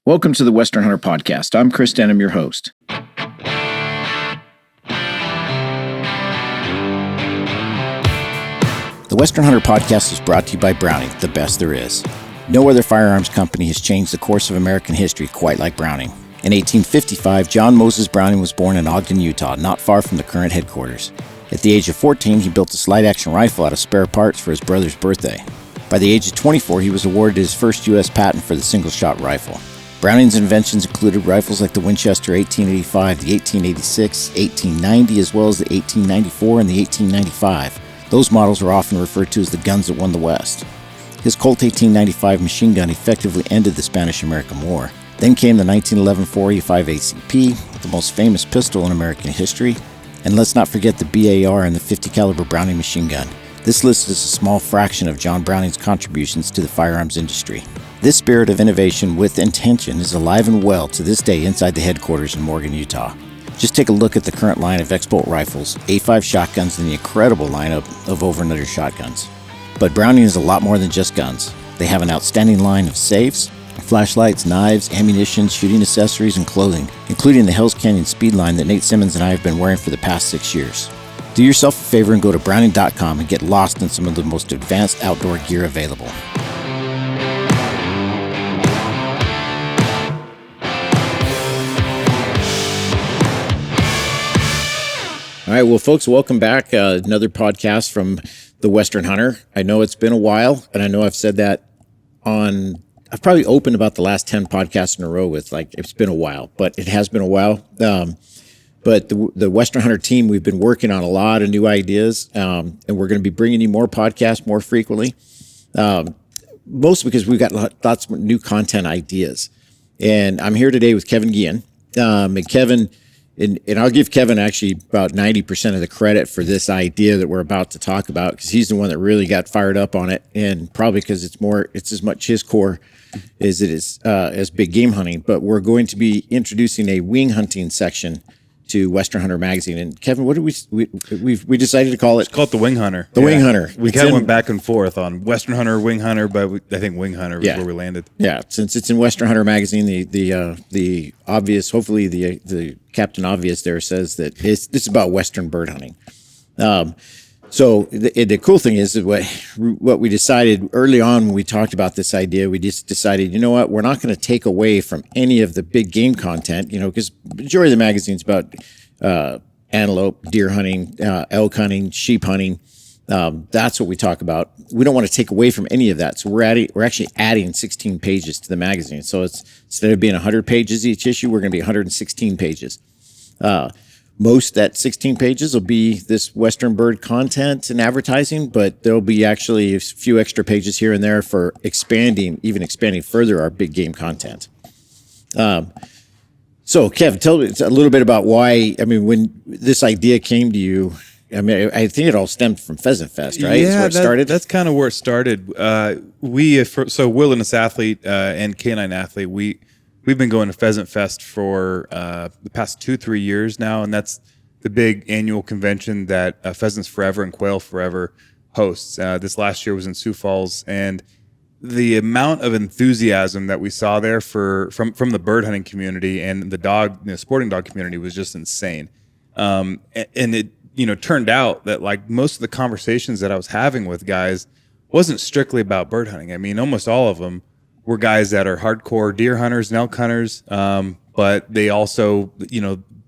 Welcome to the Western Hunter Podcast. I'm Chris Denham, your host. The Western Hunter Podcast is brought to you by Browning, the best there is. No other firearms company has changed the course of American history quite like Browning. In 1855, John Moses Browning was born in Ogden, Utah, not far from the current headquarters. At the age of 14, he built a slide-action rifle out of spare parts for his brother's birthday. By the age of 24, he was awarded his first U.S. patent for the single-shot rifle. Browning's inventions included rifles like the Winchester 1885, the 1886, 1890, as well as the 1894 and the 1895. Those models are often referred to as the guns that won the West. His Colt 1895 machine gun effectively ended the Spanish-American War. Then came the 1911 485 ACP, the most famous pistol in American history. And let's not forget the BAR and the 50 caliber Browning machine gun. This list is a small fraction of John Browning's contributions to the firearms industry. This spirit of innovation with intention is alive and well to this day inside the headquarters in Morgan, Utah. Just take a look at the current line of X-Bolt rifles, A5 shotguns, and the incredible lineup of over and under shotguns. But Browning is a lot more than just guns. They have an outstanding line of safes, flashlights, knives, ammunition, shooting accessories, and clothing, including the Hell's Canyon Speed line that Nate Simmons and I have been wearing for the past 6 years. Do yourself a favor and go to Browning.com and get lost in some of the most advanced outdoor gear available. All right, well, folks, welcome back. Another podcast from the Western Hunter. I know it's been a while, and I know I've said that I've probably opened about the last 10 podcasts in a row with, it's been a while, but it has been a while. But the Western Hunter team, we've been working on a lot of new ideas, and we're going to be bringing you more podcasts more frequently, mostly because we've got lots of new content ideas. And I'm here today with Kevin Guillen. And Kevin, and I'll give Kevin actually about 90% of the credit for this idea that we're about to talk about, because he's the one that really got fired up on it, and probably because it's as much his core as it is as big game hunting. But we're going to be introducing a wing hunting section to Western Hunter magazine. And Kevin, what did we decided to call it? It's called the Wing Hunter. The Wing Hunter. We kind of went back and forth on Western Hunter, Wing Hunter, but I think Wing Hunter was where we landed. Yeah, since it's in Western Hunter magazine, the obvious, hopefully the Captain Obvious there says that it's about Western bird hunting. So the cool thing is that what we decided early on when we talked about this idea, we just decided, you know what, we're not going to take away from any of the big game content, because majority of the magazine's about antelope, deer hunting, elk hunting, sheep hunting. That's what we talk about. We don't want to take away from any of that. So we're actually adding 16 pages to the magazine. So instead of being 100 pages each issue, we're going to be 116 pages. Most that 16 pages will be this Western bird content and advertising, but there'll be actually a few extra pages here and there for expanding further our big game content. So Kevin, tell me a little bit about why, when this idea came to you. I think it all stemmed from Pheasant Fest, right? Yeah, That's where it started. That's kind of where it started. Wilderness Athlete and Canine Athlete, we've been going to Pheasant Fest for the past 2-3 years now, and that's the big annual convention that Pheasants Forever and Quail Forever hosts. This last year was in Sioux Falls, and the amount of enthusiasm that we saw there from the bird hunting community and the sporting dog community was just insane. And it turned out that most of the conversations that I was having with guys wasn't strictly about bird hunting. Almost all of them were guys that are hardcore deer hunters and elk hunters, but they also,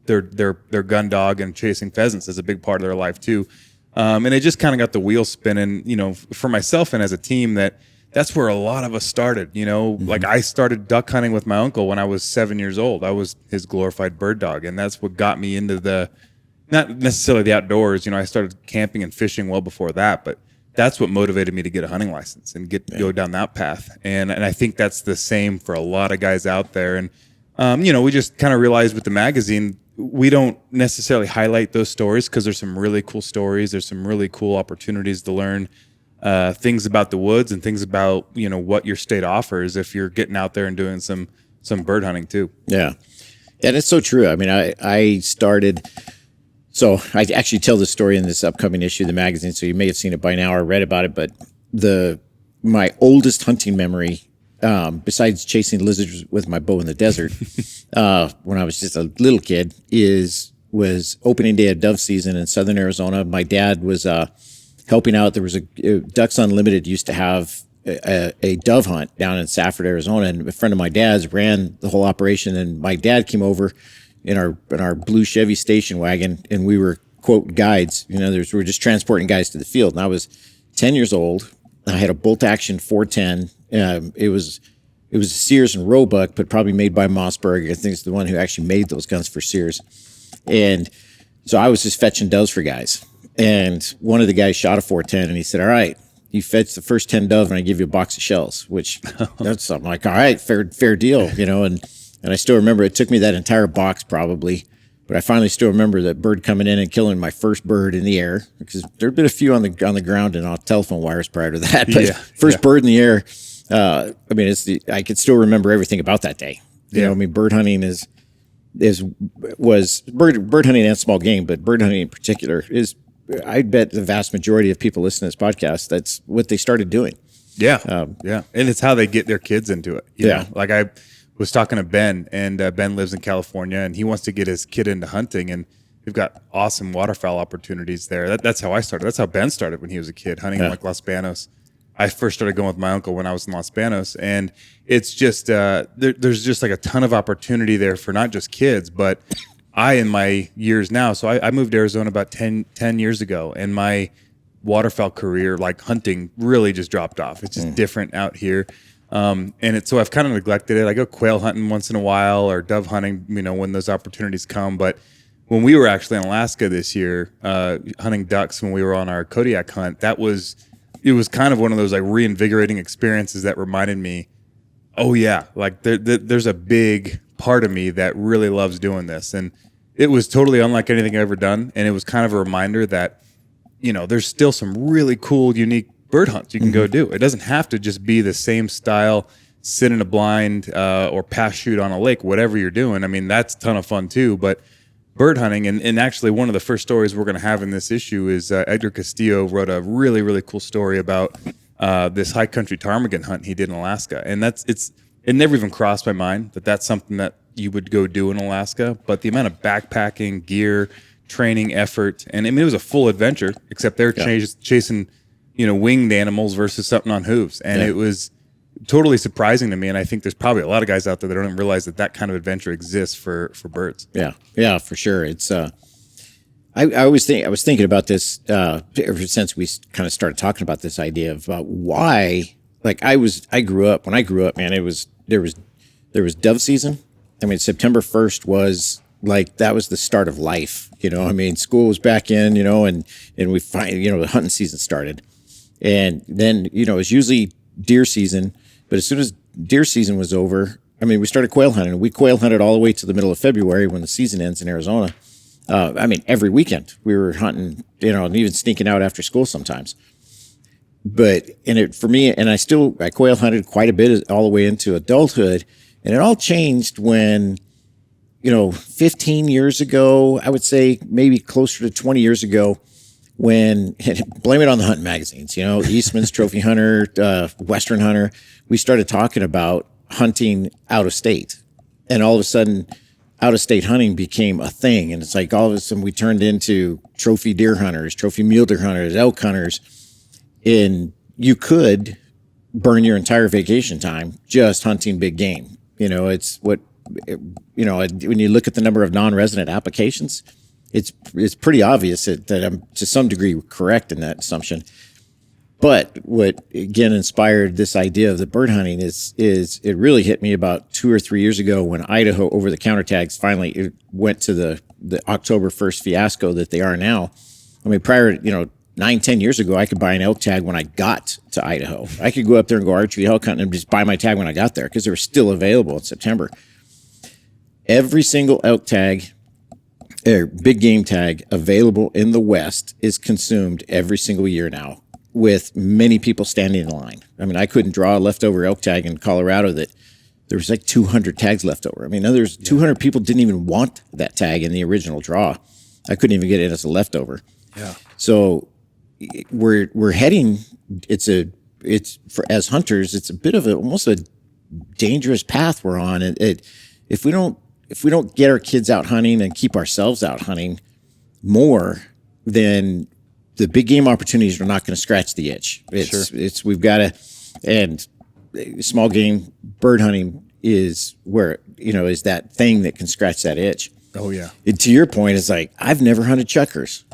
their gun dog and chasing pheasants is a big part of their life too. And it just kind of got the wheels spinning, for myself and as a team that's where a lot of us started, Mm-hmm. I started duck hunting with my uncle when I was 7 years old. I was his glorified bird dog, and that's what got me into not necessarily the outdoors. I started camping and fishing well before that, but that's what motivated me to get a hunting license and go down that path. And I think that's the same for a lot of guys out there. And, we just kind of realized with the magazine, we don't necessarily highlight those stories because there's some really cool stories. There's some really cool opportunities to learn things about the woods and things about, what your state offers if you're getting out there and doing some bird hunting too. Yeah. Yeah, that's so true. I started... So I actually tell this story in this upcoming issue of the magazine, so you may have seen it by now or read about it, but my oldest hunting memory besides chasing lizards with my bow in the desert, when I was just a little kid, was opening day of dove season in southern Arizona. My dad was helping out. There was Ducks Unlimited used to have a dove hunt down in Safford, Arizona, and a friend of my dad's ran the whole operation. And my dad came over in our blue Chevy station wagon, and we were, quote, guides. We were just transporting guys to the field. And I was 10 years old. I had a bolt action 410. It was a Sears and Roebuck, but probably made by Mossberg. I think it's the one who actually made those guns for Sears. And so I was just fetching doves for guys. And one of the guys shot a 410, and he said, "All right, you fetch the first 10 dove, and I give you a box of shells," which that's something like, all right, fair deal, And I still remember it took me that entire box probably, but I finally still remember that bird coming in and killing my first bird in the air, because there'd been a few on the ground and on telephone wires prior to that. But first bird in the air. I could still remember everything about that day. Bird hunting was bird hunting and small game, but bird hunting in particular is, I bet the vast majority of people listening to this podcast, that's what they started doing. Yeah. And it's how they get their kids into it. You know? Like I was talking to Ben, and Ben lives in California, and he wants to get his kid into hunting, and we've got awesome waterfowl opportunities there. That's how I started. That's how Ben started when he was a kid, hunting in like Los Banos. I first started going with my uncle when I was in Los Banos, and it's just there's just like a ton of opportunity there for not just kids, but in my years now. So I moved to Arizona about 10 years ago, and my waterfowl career, like hunting, really just dropped off. It's just different out here. So I've kind of neglected it. I go quail hunting once in a while, or dove hunting, when those opportunities come. But when we were actually in Alaska this year, hunting ducks, when we were on our Kodiak hunt, it was kind of one of those like reinvigorating experiences that reminded me, oh yeah, like there's a big part of me that really loves doing this. And it was totally unlike anything I've ever done. And it was kind of a reminder that, there's still some really cool, unique bird hunts you can go do. It doesn't have to just be the same style, sit in a blind or pass shoot on a lake, whatever you're doing. I mean, that's a ton of fun too. But bird hunting, and actually one of the first stories we're going to have in this issue is Edgar Castillo wrote a really, really cool story about this high country ptarmigan hunt he did in Alaska. And it never even crossed my mind that that's something that you would go do in Alaska. But the amount of backpacking, gear, training, effort, and I mean, it was a full adventure, except they're chasing, winged animals versus something on hooves. And it was totally surprising to me. And I think there's probably a lot of guys out there that don't even realize that kind of adventure exists for birds. Yeah, for sure. It's, I was thinking about this ever since we kind of started talking about this idea of why, like when I grew up, man, there was dove season. I mean, September 1st was like, that was the start of life. School was back in, and we the hunting season started. And then, it was usually deer season. But as soon as deer season was over, we started quail hunting. We quail hunted all the way to the middle of February when the season ends in Arizona. Every weekend we were hunting, and even sneaking out after school sometimes. But, for me, and I quail hunted quite a bit all the way into adulthood. And it all changed when, 15 years ago, I would say maybe closer to 20 years ago, when, blame it on the hunting magazines, Eastman's Trophy Hunter, Western Hunter, we started talking about hunting out of state. And all of a sudden, out of state hunting became a thing. And it's like all of a sudden we turned into trophy deer hunters, trophy mule deer hunters, elk hunters. And you could burn your entire vacation time just hunting big game. It's what, when you look at the number of non-resident applications, it's pretty obvious that I'm to some degree correct in that assumption. But what again inspired this idea of the bird hunting is it really hit me about 2 or 3 years ago when Idaho over-the-counter tags finally went to the October 1st fiasco that they are now. Prior, 9-10 years ago, I could buy an elk tag when I got to Idaho. I could go up there and go archery elk hunting and just buy my tag when I got there because they were still available in September. Every single elk tag, or big game tag available in the West is consumed every single year now, with many people standing in line. I couldn't draw a leftover elk tag in Colorado that there was like 200 tags left over. There's 200 people didn't even want that tag in the original draw. I couldn't even get it as a leftover. Yeah. So we're heading. It's for as hunters, it's a bit of almost a dangerous path we're on. If we don't get our kids out hunting and keep ourselves out hunting more, then the big game opportunities are not going to scratch the itch. We've got to, and small game bird hunting is where, is that thing that can scratch that itch. Oh yeah. And to your point, it's like, I've never hunted chukars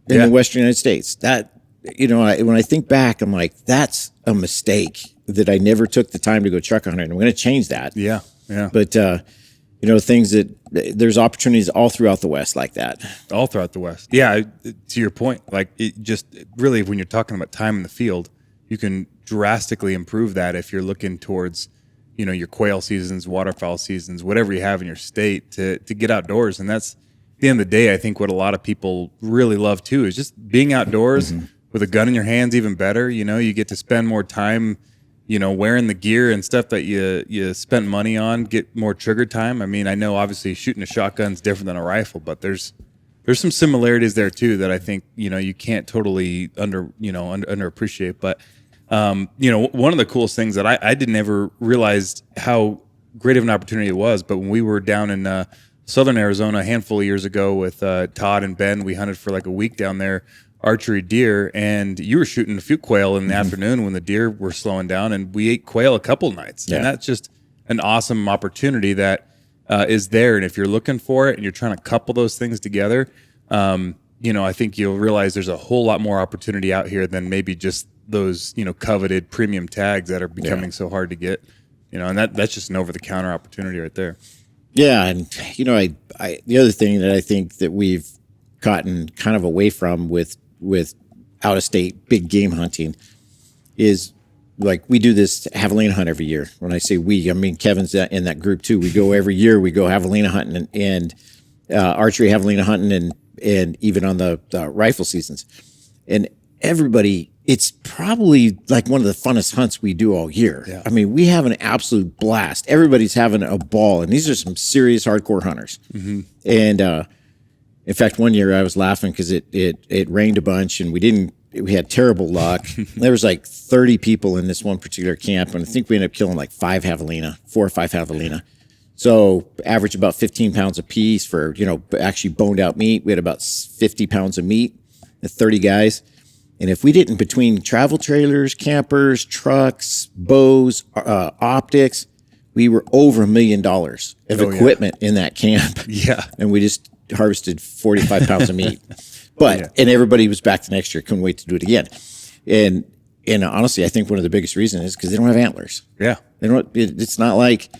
in the Western United States. That, when I think back, I'm like, that's a mistake that I never took the time to go chuck hunting. I'm going to change that. Yeah. Yeah. But, things that there's opportunities all throughout the West like that. All throughout the West. Yeah. To your point, like it just really, when you're talking about time in the field, you can drastically improve that if you're looking towards, your quail seasons, waterfowl seasons, whatever you have in your state to get outdoors. And that's, at the end of the day, I think what a lot of people really love too is just being outdoors with a gun in your hands. Even better, you get to spend more time, wearing the gear and stuff that you spent money on, get more trigger time. I mean, I know obviously shooting a shotgun is different than a rifle, but there's some similarities there too that I think, you can't totally underappreciate. But one of the coolest things that I didn't ever realize how great of an opportunity it was, but when we were down in southern Arizona a handful of years ago with Todd and Ben, we hunted for like a week down there, archery deer, and you were shooting a few quail in the afternoon when the deer were slowing down, and we ate quail a couple nights. And that's just an awesome opportunity that is there. And if you're looking for it and you're trying to couple those things together, I think you'll realize there's a whole lot more opportunity out here than maybe just those, coveted premium tags that are becoming so hard to get, and that's just an over-the-counter opportunity right there. Yeah. And, I the other thing that I think that we've gotten kind of away from with out-of-state big game hunting is, like, we do this javelina hunt every year. When I say we, I mean Kevin's in that group too. We go every year. We go javelina hunting and archery javelina hunting and even on the rifle seasons. And everybody, it's probably like one of the funnest hunts we do all year. Yeah. I mean, we have an absolute blast. Everybody's having a ball, and these are some serious hardcore hunters. And in fact, one year I was laughing because it rained a bunch, and we had terrible luck. There was like 30 people in this one particular camp, and I think we ended up killing like 4 or 5 javelina. So average about 15 pounds a piece for, actually boned out meat. We had about 50 pounds of meat, 30 guys. And if we didn't, between travel trailers, campers, trucks, bows, optics, we were over $1 million of equipment in that camp. Yeah. And we just harvested 45 pounds of meat. But, and everybody was back the next year, couldn't wait to do it again. And honestly, I think one of the biggest reasons is because they don't have antlers. Yeah. It's not like,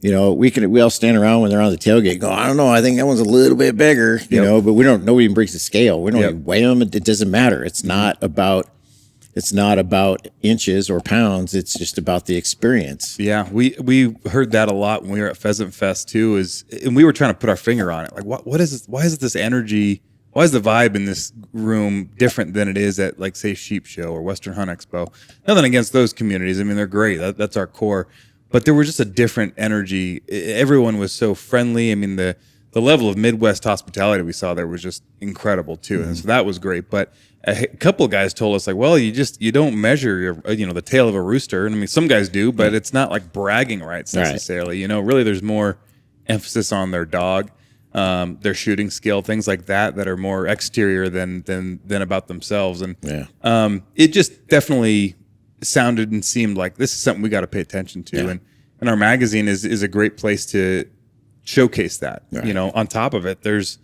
we all stand around when they're on the tailgate and go, I don't know, I think that one's a little bit bigger, but nobody even breaks the scale. We don't even weigh them. It doesn't matter. It's not about inches or pounds. It's just about the experience. Yeah. We heard that a lot when we were at Pheasant Fest too, and we were trying to put our finger on it. Like, what is this? Why is it this energy? Why is the vibe in this room different than it is at, like, say, Sheep Show or Western Hunt Expo? Nothing against those communities. I mean, they're great. That's our core. But there was just a different energy. Everyone was so friendly. I mean, the level of Midwest hospitality we saw there was just incredible too. And so that was great. But a couple of guys told us, like, well, you don't measure the tail of a rooster. And I mean, some guys do, but it's not like bragging rights necessarily. Right. Really there's more emphasis on their dog, their shooting skill, things like that are more exterior than about themselves. And it just definitely sounded and seemed like this is something we got to pay attention to. And our magazine is a great place to showcase that. Right. On top of it, there's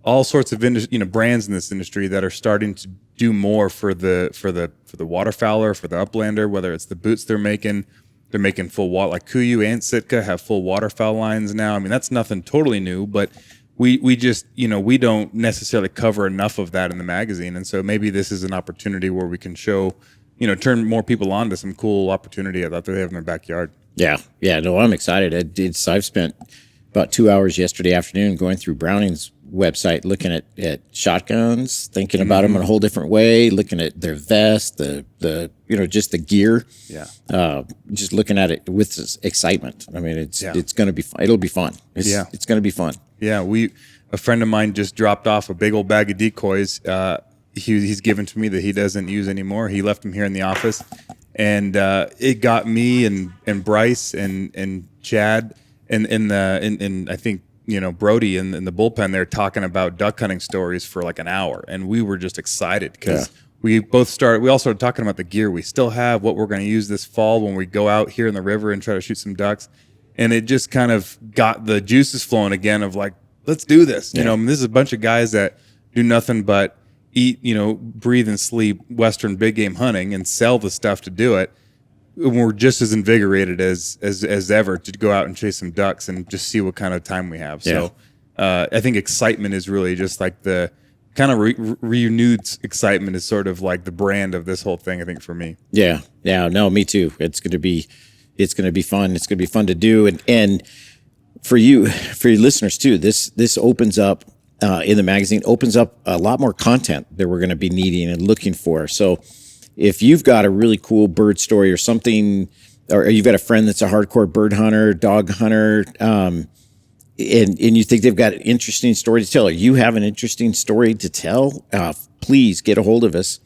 all sorts of brands in this industry that are starting to do more for the waterfowler, for the uplander, whether it's the boots they're making full water, like Kuyu and Sitka have full waterfowl lines now. I mean, that's nothing totally new, but we just, we don't necessarily cover enough of that in the magazine. And so maybe this is an opportunity where we can show, turn more people on to some cool opportunity that they have in their backyard. Yeah. No, I'm excited. I've spent about 2 hours yesterday afternoon going through Browning's website, looking at shotguns, thinking about them in a whole different way, looking at their vest, the just the gear. Yeah. Just looking at it with excitement. I mean, it's going to be fun. It'll be fun. It's going to be fun. Yeah. A friend of mine just dropped off a big old bag of decoys. He's given to me that he doesn't use anymore. He left them here in the office. And it got me and Bryce and Chad and I think, Brody in the bullpen there talking about duck hunting stories for like an hour. And we were just excited because we all started talking about the gear we still have, what we're going to use this fall when we go out here in the river and try to shoot some ducks. And it just kind of got the juices flowing again of like, let's do this. This is a bunch of guys that do nothing but eat, breathe and sleep Western big game hunting and sell the stuff to do it. And we're just as invigorated as ever to go out and chase some ducks and just see what kind of time we have. So I think excitement is really just like the kind of renewed excitement is sort of like the brand of this whole thing, I think, for me. Yeah. No, me too. It's going to be fun. It's going to be fun to do. And for your listeners too, this opens up in the magazine, opens up a lot more content that we're going to be needing and looking for. So if you've got a really cool bird story or something, or you've got a friend that's a hardcore bird hunter, dog hunter, and you think they've got an interesting story to tell, or you have an interesting story to tell, please get a hold of us.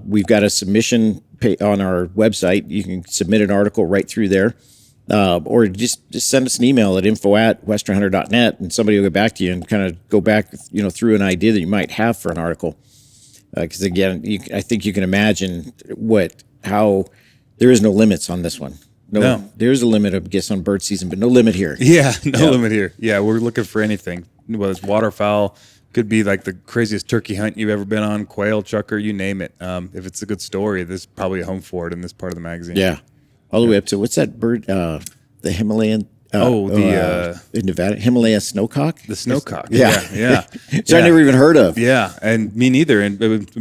We've got a submission on our website. You can submit an article right through there. Or just send us an email at info@westernhunter.net, and somebody will get back to you and kind of go back, through an idea that you might have for an article. Because again, I think you can imagine how there is no limits on this one. No. There's a limit, I guess, on bird season, but no limit here. Yeah, no limit here. Yeah, we're looking for anything, whether it's waterfowl, could be like the craziest turkey hunt you've ever been on, quail, chucker, you name it. If it's a good story, there's probably a home for it in this part of the magazine. Yeah. All the way up to, what's that bird? The Himalayan. In Nevada, Himalaya snowcock. The snowcock. Yeah. So I never even heard of. Yeah, and me neither. And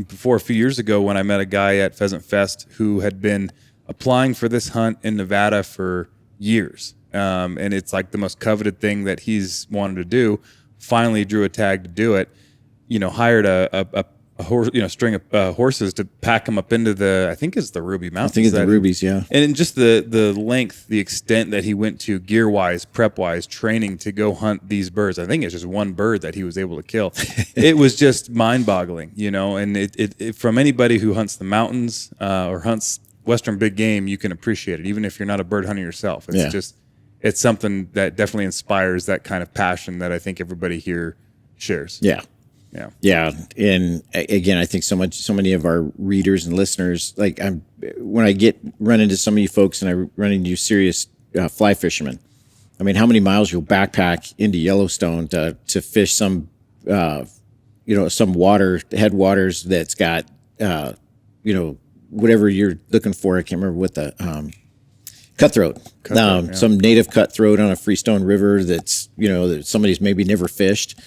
before a few years ago, when I met a guy at Pheasant Fest who had been applying for this hunt in Nevada for years, and it's like the most coveted thing that he's wanted to do. Finally, drew a tag to do it. Hired a horse, string of horses to pack them up into I think it's the Ruby Mountains. I think it's the Rubies, yeah. And just the length, the extent that he went to gear-wise, prep-wise, training to go hunt these birds. I think it's just one bird that he was able to kill. It was just mind-boggling, and it from anybody who hunts the mountains or hunts Western big game, you can appreciate it, even if you're not a bird hunter yourself. It's something that definitely inspires that kind of passion that I think everybody here shares. Yeah. And again, I think so many of our readers and listeners, like when I run into some of you folks and I run into you serious fly fishermen, I mean, how many miles you'll backpack into Yellowstone to fish some headwaters that's got, whatever you're looking for. I can't remember what the, cutthroat, some native cutthroat on a freestone river that's, that somebody's maybe never fished.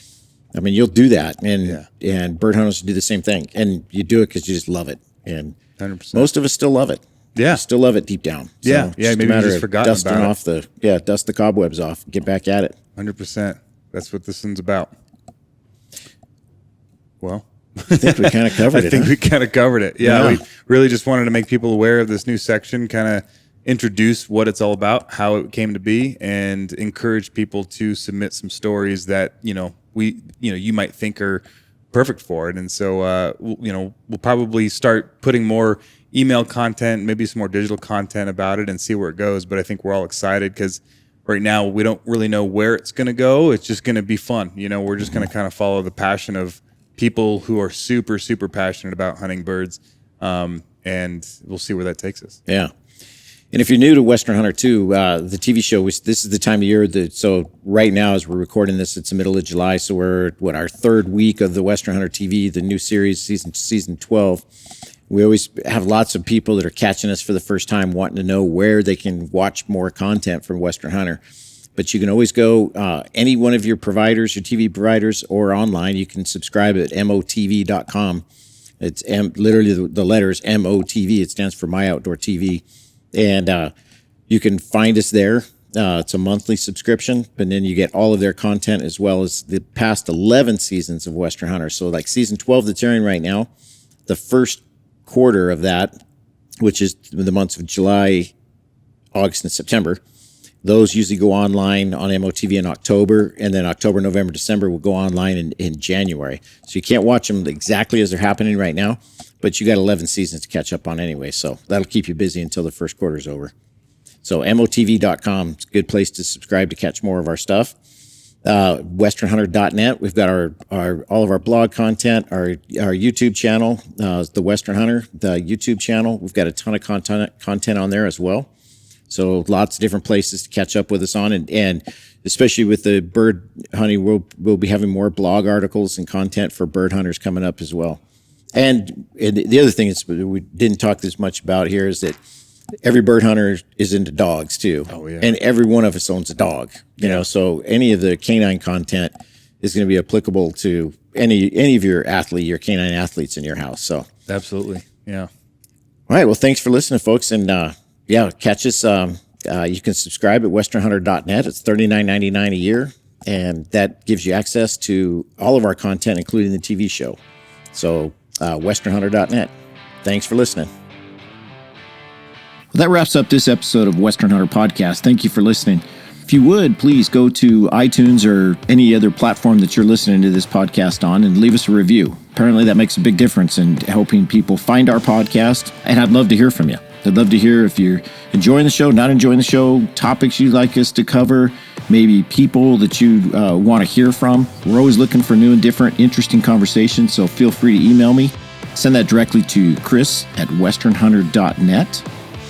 I mean, you'll do that, and bird hunters do the same thing, and you do it because you just love it, and 100%. Most of us still love it. Yeah, still love it deep down. So maybe you just forgotten about it. Dust the cobwebs off, get back at it. 100%. That's what this one's about. Well, I think we kind of covered it. We kind of covered it. Yeah, we really just wanted to make people aware of this new section, kind of introduce what it's all about, how it came to be, and encourage people to submit some stories that you might think are perfect for it. And so we'll probably start putting more email content, maybe some more digital content about it, and see where it goes. But I think we're all excited because right now we don't really know where it's going to go. It's just going to be fun. We're just going to kind of follow the passion of people who are super, super passionate about hunting birds, and we'll see where that takes us. Yeah. And if you're new to Western Hunter 2, the TV show, this is the time of year so right now as we're recording this, it's the middle of July. So we're our third week of the Western Hunter TV, the new series, season 12. We always have lots of people that are catching us for the first time, wanting to know where they can watch more content from Western Hunter. But you can always go any one of your providers, your TV providers, or online. You can subscribe at motv.com. It's literally the letters MOTV. It stands for My Outdoor TV. And you can find us there. It's a monthly subscription, but then you get all of their content as well as the past 11 seasons of Western Hunter. So like season 12 that's airing right now, the first quarter of that, which is the months of July, August, and September, those usually go online on MOTV in October, and then October, November, December will go online in January. So you can't watch them exactly as they're happening right now, but you got 11 seasons to catch up on anyway. So that'll keep you busy until the first quarter's over. So motv.com, it's a good place to subscribe to catch more of our stuff. westernhunter.net. We've got all of our blog content, our YouTube channel, the Western Hunter, the YouTube channel. We've got a ton of content on there as well. So lots of different places to catch up with us on, and especially with the bird hunting, we'll be having more blog articles and content for bird hunters coming up as well. And the other thing is we didn't talk this much about here is that every bird hunter is into dogs too. Oh, yeah. And every one of us owns a dog, you know, so any of the canine content is going to be applicable to any of your canine athletes in your house. So absolutely. Yeah. All right. Well, thanks for listening, folks. And catch us. You can subscribe at westernhunter.net. It's $39.99 a year. And that gives you access to all of our content, including the TV show. So westernhunter.net. Thanks for listening. Well, that wraps up this episode of Western Hunter Podcast. Thank you for listening. If you would, please go to iTunes or any other platform that you're listening to this podcast on and leave us a review. Apparently that makes a big difference in helping people find our podcast, and I'd love to hear from you. I'd love to hear if you're enjoying the show, not enjoying the show, topics you'd like us to cover, maybe people that you want to hear from. We're always looking for new and different, interesting conversations, so feel free to email me. Send that directly to chris@westernhunter.net.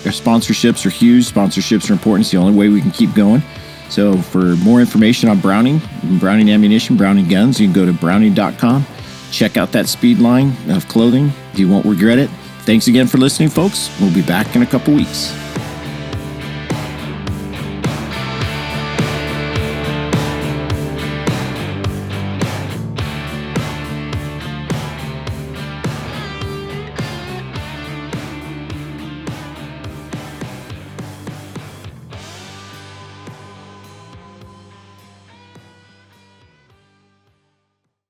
Our sponsorships are huge. Sponsorships are important. It's the only way we can keep going. So for more information on Browning ammunition, Browning guns, you can go to browning.com. Check out that speed line of clothing. You won't regret it. Thanks again for listening, folks. We'll be back in a couple weeks.